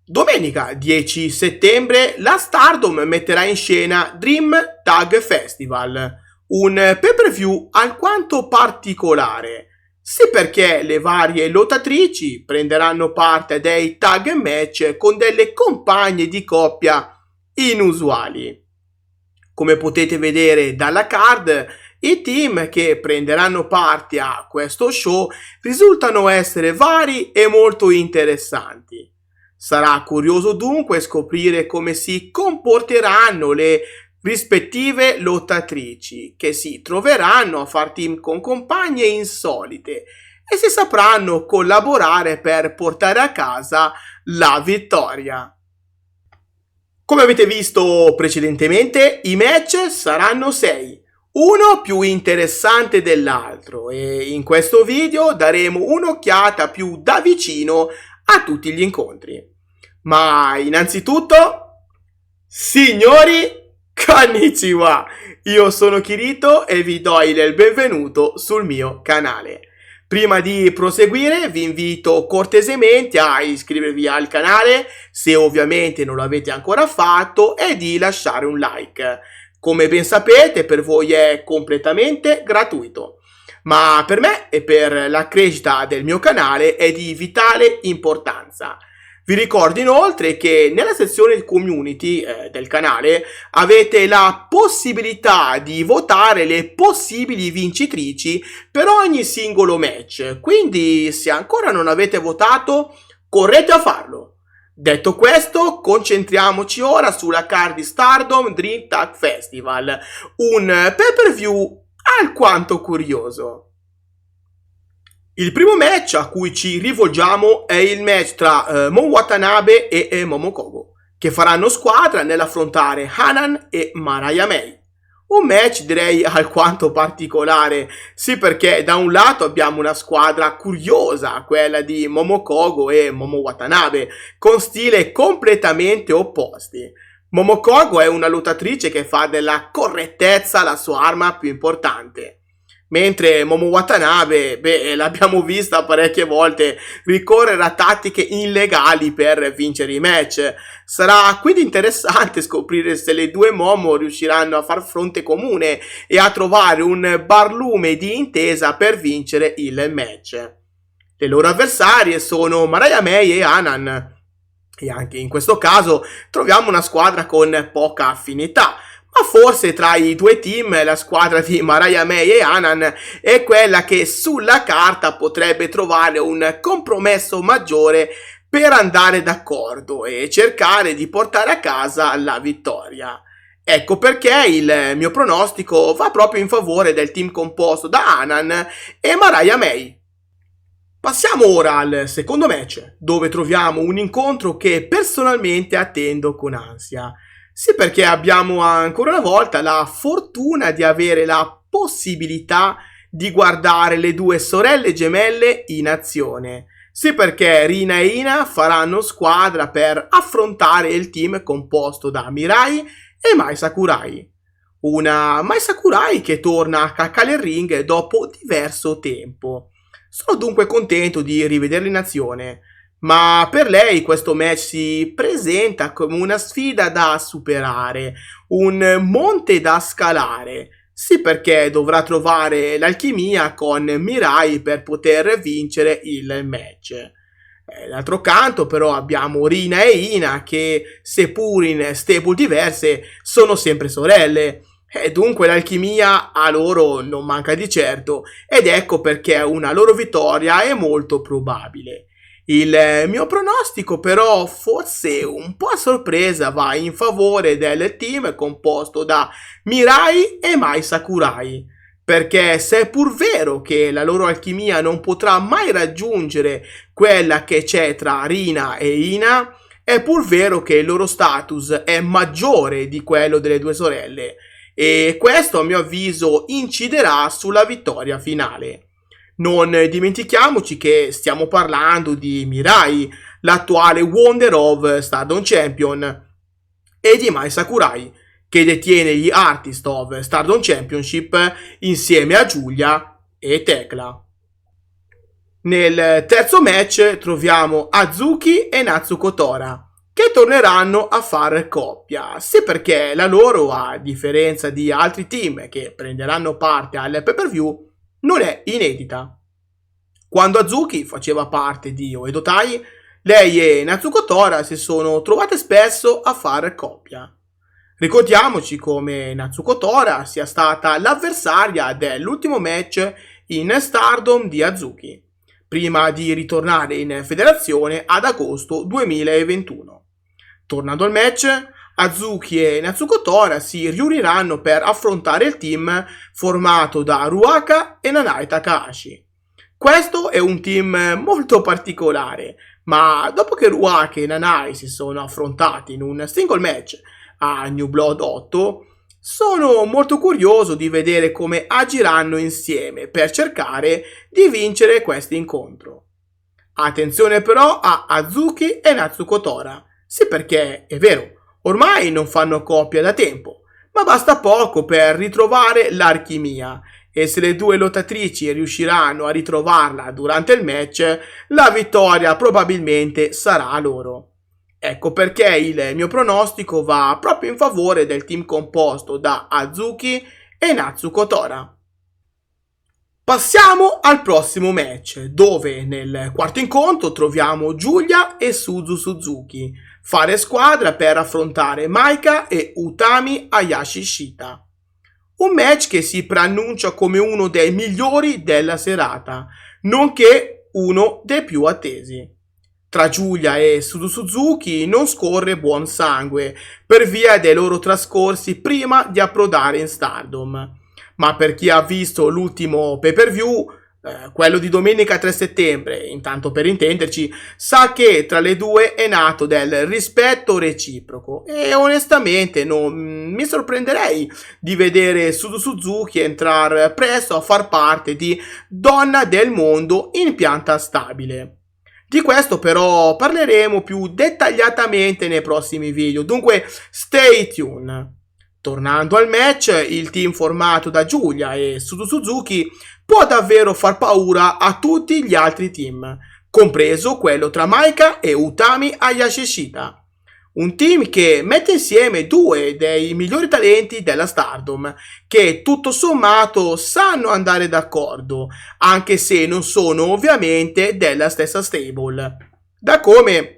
Domenica 10 settembre la Stardom metterà in scena Dream Tag Festival, un pay-per-view alquanto particolare, sì perché le varie lottatrici prenderanno parte a dei tag match con delle compagne di coppia inusuali. Come potete vedere dalla card, i team che prenderanno parte a questo show risultano essere vari e molto interessanti. Sarà curioso dunque scoprire come si comporteranno le rispettive lottatrici che si troveranno a far team con compagne insolite e se sapranno collaborare per portare a casa la vittoria. Come avete visto precedentemente, i match saranno 6, uno più interessante dell'altro, e in questo video daremo un'occhiata più da vicino a tutti gli incontri. Ma innanzitutto, signori, konnichiwa! Io sono Kirito e vi do il benvenuto sul mio canale. Prima di proseguire vi invito cortesemente a iscrivervi al canale se ovviamente non lo avete ancora fatto e di lasciare un like. Come ben sapete, per voi è completamente gratuito, ma per me e per la crescita del mio canale è di vitale importanza. Vi ricordo inoltre che nella sezione community del canale avete la possibilità di votare le possibili vincitrici per ogni singolo match, quindi se ancora non avete votato, correte a farlo. Detto questo, concentriamoci ora sulla card di Stardom Dream Tag Festival, un pay-per-view alquanto curioso. Il primo match a cui ci rivolgiamo è il match tra Mon Watanabe e Momo Kohgo, che faranno squadra nell'affrontare Hanan e Mariah May. Un match direi alquanto particolare, sì perché da un lato abbiamo una squadra curiosa, quella di Momo Kohgo e Momo Watanabe, con stile completamente opposti. Momo Kohgo è una lottatrice che fa della correttezza la sua arma più importante, mentre Momo Watanabe, l'abbiamo vista parecchie volte ricorrere a tattiche illegali per vincere i match. Sarà quindi interessante scoprire se le due Momo riusciranno a far fronte comune e a trovare un barlume di intesa per vincere il match. Le loro avversarie sono Mariah May e Hanan, e anche in questo caso troviamo una squadra con poca affinità. Ma forse tra i due team la squadra di Mariah May e Hanan è quella che sulla carta potrebbe trovare un compromesso maggiore per andare d'accordo e cercare di portare a casa la vittoria. Ecco perché il mio pronostico va proprio in favore del team composto da Hanan e Mariah May. Passiamo ora al secondo match, dove troviamo un incontro che personalmente attendo con ansia. Sì, perché abbiamo ancora una volta la fortuna di avere la possibilità di guardare le due sorelle gemelle in azione. Sì, perché Rina e Ina faranno squadra per affrontare il team composto da Mirai e Mai Sakurai. Una Mai Sakurai che torna a caccare il ring dopo diverso tempo. Sono dunque contento di rivederla in azione. Ma per lei questo match si presenta come una sfida da superare, un monte da scalare. Sì, perché dovrà trovare l'alchimia con Mirai per poter vincere il match. D'altro canto però abbiamo Rina e Ina che, seppur in stable diverse, sono sempre sorelle. E dunque l'alchimia a loro non manca di certo, ed ecco perché una loro vittoria è molto probabile. Il mio pronostico però, forse un po' a sorpresa, va in favore del team composto da Mirai e Mai Sakurai, perché se è pur vero che la loro alchimia non potrà mai raggiungere quella che c'è tra Rina e Ina, è pur vero che il loro status è maggiore di quello delle due sorelle, e questo a mio avviso inciderà sulla vittoria finale. Non dimentichiamoci che stiamo parlando di Mirai, l'attuale Wonder of Stardom Champion, e di Mai Sakurai, che detiene gli Artist of Stardom Championship insieme a Giulia e Tekla. Nel terzo match troviamo Hazuki e Natsuko Tora, ritorneranno a far coppia. Sì, perché la loro, a differenza di altri team che prenderanno parte al pay-per-view, non è inedita. Quando Hazuki faceva parte di Oedo Tai, lei e Natsuko Tora si sono trovate spesso a far coppia. Ricordiamoci come Natsuko Tora sia stata l'avversaria dell'ultimo match in Stardom di Hazuki, prima di ritornare in federazione ad agosto 2021. Tornando al match, Hazuki e Natsuko Tora si riuniranno per affrontare il team formato da Ruaka e Nanae Takahashi. Questo è un team molto particolare, ma dopo che Ruaka e Nanae si sono affrontati in un single match a New Blood 8, sono molto curioso di vedere come agiranno insieme per cercare di vincere questo incontro. Attenzione però a Hazuki e Natsuko Tora. Sì, perché è vero, ormai non fanno coppia da tempo, ma basta poco per ritrovare l'alchimia, e se le due lottatrici riusciranno a ritrovarla durante il match, la vittoria probabilmente sarà loro. Ecco perché il mio pronostico va proprio in favore del team composto da Hazuki e Natsuko Tora. Passiamo al prossimo match, dove nel quarto incontro troviamo Giulia e Suzu Suzuki fare squadra per affrontare Maika e Utami Hayashi Shita. Un match che si preannuncia come uno dei migliori della serata, nonché uno dei più attesi. Tra Giulia e Suzu Suzuki non scorre buon sangue per via dei loro trascorsi prima di approdare in Stardom. Ma per chi ha visto l'ultimo pay-per-view, quello di domenica 3 settembre, intanto per intenderci, sa che tra le due è nato del rispetto reciproco e onestamente non mi sorprenderei di vedere Suzu Suzuki entrare presto a far parte di Donna del Mondo in pianta stabile. Di questo però parleremo più dettagliatamente nei prossimi video, dunque stay tuned. Tornando al match, il team formato da Giulia e Suzu Suzuki può davvero far paura a tutti gli altri team, compreso quello tra Maika e Utami Hayashi Shita. Un team che mette insieme due dei migliori talenti della Stardom, che tutto sommato sanno andare d'accordo, anche se non sono ovviamente della stessa stable. Da come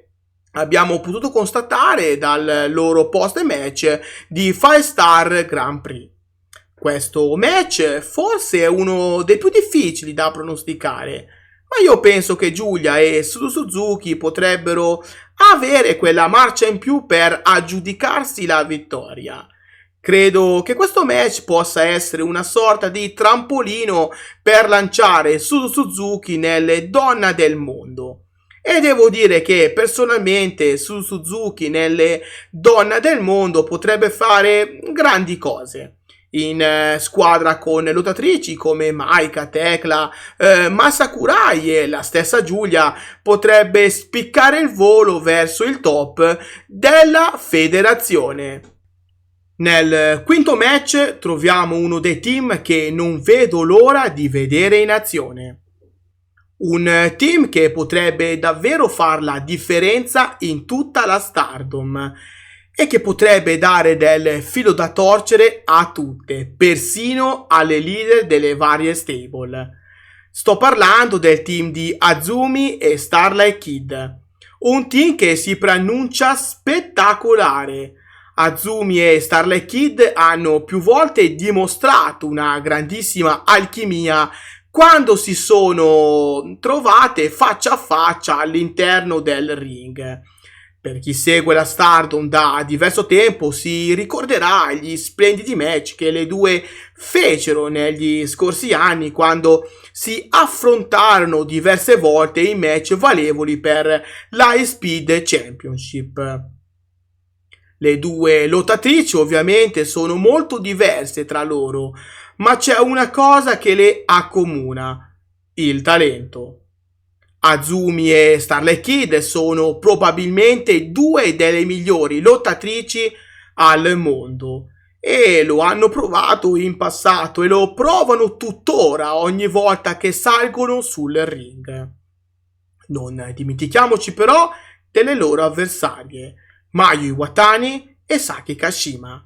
abbiamo potuto constatare dal loro post-match di 5 Star Grand Prix. Questo match forse è uno dei più difficili da pronosticare, ma io penso che Giulia e Suzu Suzuki potrebbero avere quella marcia in più per aggiudicarsi la vittoria. Credo che questo match possa essere una sorta di trampolino per lanciare Suzu Suzuki nelle Donna del Mondo. E devo dire che personalmente Suzu Suzuki nelle Donna del Mondo potrebbe fare grandi cose. In squadra con lottatrici come Maika, Tekla, Masakurai e la stessa Giulia potrebbe spiccare il volo verso il top della federazione. Nel quinto match troviamo uno dei team che non vedo l'ora di vedere in azione. Un team che potrebbe davvero far la differenza in tutta la Stardom e che potrebbe dare del filo da torcere a tutte, persino alle leader delle varie stable. Sto parlando del team di Azumi e Starlight Kid, un team che si preannuncia spettacolare. Azumi e Starlight Kid hanno più volte dimostrato una grandissima alchimia quando si sono trovate faccia a faccia all'interno del ring. Per chi segue la Stardom da diverso tempo si ricorderà gli splendidi match che le due fecero negli scorsi anni quando si affrontarono diverse volte in match valevoli per l'High Speed Championship. Le due lottatrici ovviamente sono molto diverse tra loro, ma c'è una cosa che le accomuna: il talento. Azumi e Starlight Kid sono probabilmente due delle migliori lottatrici al mondo e lo hanno provato in passato e lo provano tuttora ogni volta che salgono sul ring. Non dimentichiamoci però delle loro avversarie. Mayu Iwatani e Saki Kashima.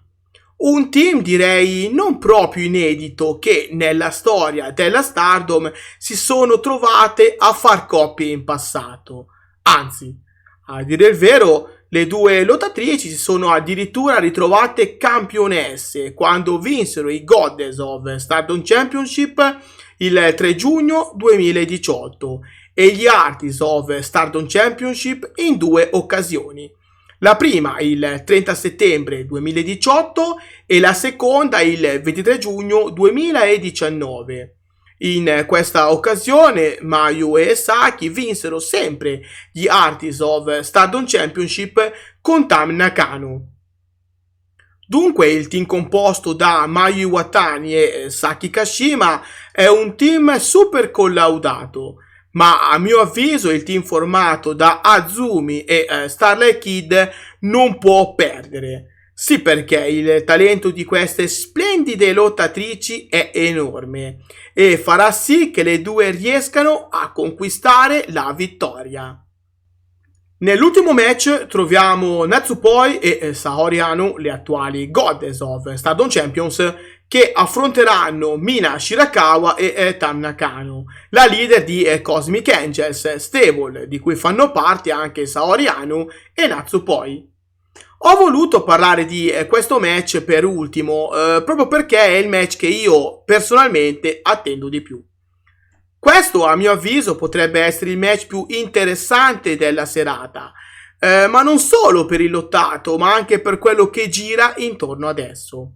Un team direi non proprio inedito che nella storia della Stardom si sono trovate a far coppie in passato. Anzi, a dire il vero, le due lottatrici si sono addirittura ritrovate campionesse quando vinsero i Goddess of Stardom Championship il 3 giugno 2018 e gli Artists of Stardom Championship in due occasioni. La prima il 30 settembre 2018 e la seconda il 23 giugno 2019. In questa occasione Mayu e Saki vinsero sempre gli Artists of Stardom Championship con Tam Nakano. Dunque il team composto da Mayu Iwatani e Saki Kashima è un team super collaudato, ma a mio avviso il team formato da Azumi e Starlight Kid non può perdere. Sì, perché il talento di queste splendide lottatrici è enorme e farà sì che le due riescano a conquistare la vittoria. Nell'ultimo match troviamo Natsupoi e Saori Anou, le attuali Goddess of Stardom Champions, che affronteranno Mina Shirakawa e Tam Nakano, la leader di Cosmic Angels, stable di cui fanno parte anche Saori Anou e Natsupoi. Ho voluto parlare di questo match per ultimo, proprio perché è il match che io personalmente attendo di più. Questo, a mio avviso, potrebbe essere il match più interessante della serata, ma non solo per il lottato, ma anche per quello che gira intorno ad esso.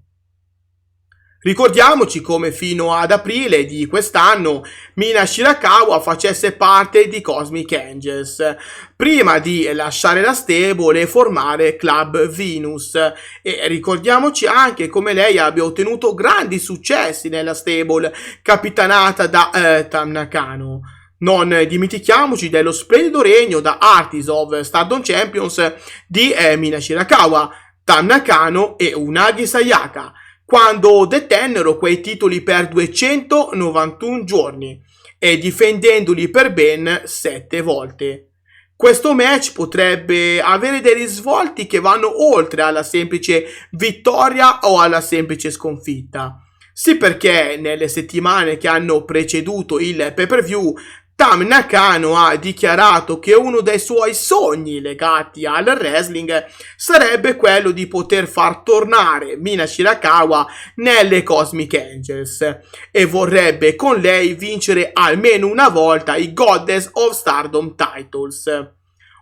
Ricordiamoci come fino ad aprile di quest'anno Mina Shirakawa facesse parte di Cosmic Angels, prima di lasciare la stable e formare Club Venus. E ricordiamoci anche come lei abbia ottenuto grandi successi nella stable capitanata da Tam Nakano. Non dimentichiamoci dello splendido regno da Artists of Stardom Champions di Mina Shirakawa, Tam Nakano e Unagi Sayaka, quando detennero quei titoli per 291 giorni e difendendoli per ben 7 volte. Questo match potrebbe avere dei risvolti che vanno oltre alla semplice vittoria o alla semplice sconfitta. Sì, perché nelle settimane che hanno preceduto il pay-per-view Tam Nakano ha dichiarato che uno dei suoi sogni legati al wrestling sarebbe quello di poter far tornare Mina Shirakawa nelle Cosmic Angels e vorrebbe con lei vincere almeno una volta i Goddess of Stardom Titles.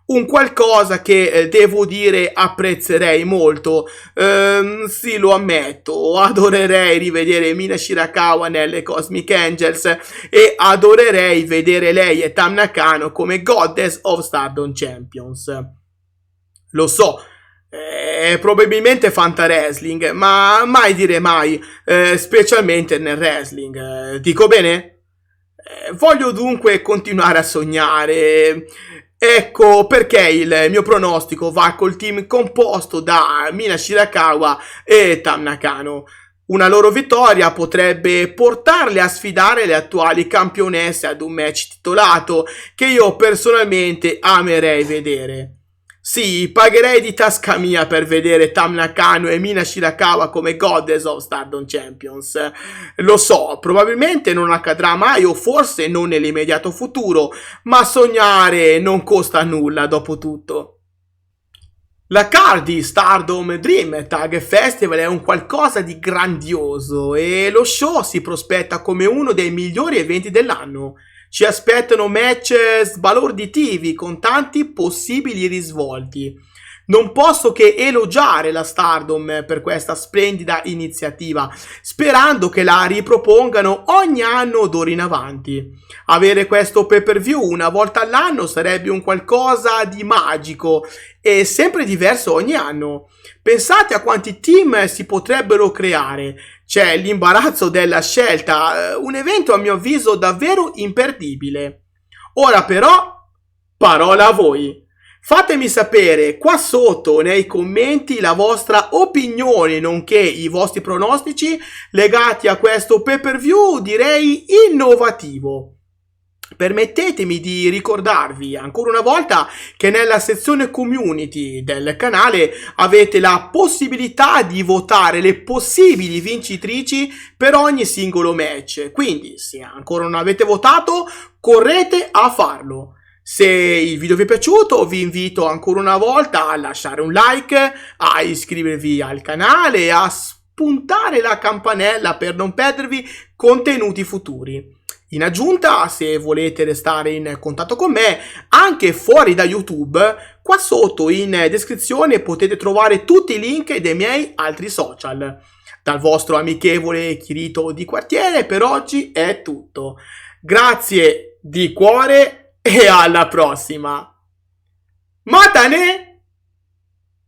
Un qualcosa che devo dire apprezzerei molto. Sì, lo ammetto, adorerei rivedere Mina Shirakawa nelle Cosmic Angels e adorerei vedere lei e Tam Nakano come Goddess of Stardom Champions. Lo so, è probabilmente fanta wrestling, ma mai dire mai, specialmente nel wrestling. Dico bene? Voglio dunque continuare a sognare. Ecco perché il mio pronostico va col team composto da Mina Shirakawa e Tam Nakano. Una loro vittoria potrebbe portarle a sfidare le attuali campionesse ad un match titolato che io personalmente amerei vedere. Sì, pagherei di tasca mia per vedere Tam Nakano e Mina Shirakawa come Goddess of Stardom Champions. Lo so, probabilmente non accadrà mai o forse non nell'immediato futuro, ma sognare non costa nulla dopo tutto. La card di Stardom Dream Tag Festival è un qualcosa di grandioso e lo show si prospetta come uno dei migliori eventi dell'anno. Ci aspettano match sbalorditivi con tanti possibili risvolti. Non posso che elogiare la Stardom per questa splendida iniziativa, sperando che la ripropongano ogni anno d'ora in avanti. Avere questo pay-per-view una volta all'anno sarebbe un qualcosa di magico e sempre diverso ogni anno. Pensate a quanti team si potrebbero creare. C'è l'imbarazzo della scelta, un evento a mio avviso davvero imperdibile. Ora però, parola a voi. Fatemi sapere qua sotto nei commenti la vostra opinione nonché i vostri pronostici legati a questo pay-per-view direi innovativo. Permettetemi di ricordarvi ancora una volta che nella sezione community del canale avete la possibilità di votare le possibili vincitrici per ogni singolo match. Quindi, se ancora non avete votato, correte a farlo. Se il video vi è piaciuto, vi invito ancora una volta a lasciare un like, a iscrivervi al canale e a spuntare la campanella per non perdervi contenuti futuri. In aggiunta, se volete restare in contatto con me, anche fuori da YouTube, qua sotto in descrizione potete trovare tutti i link dei miei altri social. Dal vostro amichevole Kirito di quartiere, per oggi è tutto. Grazie di cuore e alla prossima! Matane!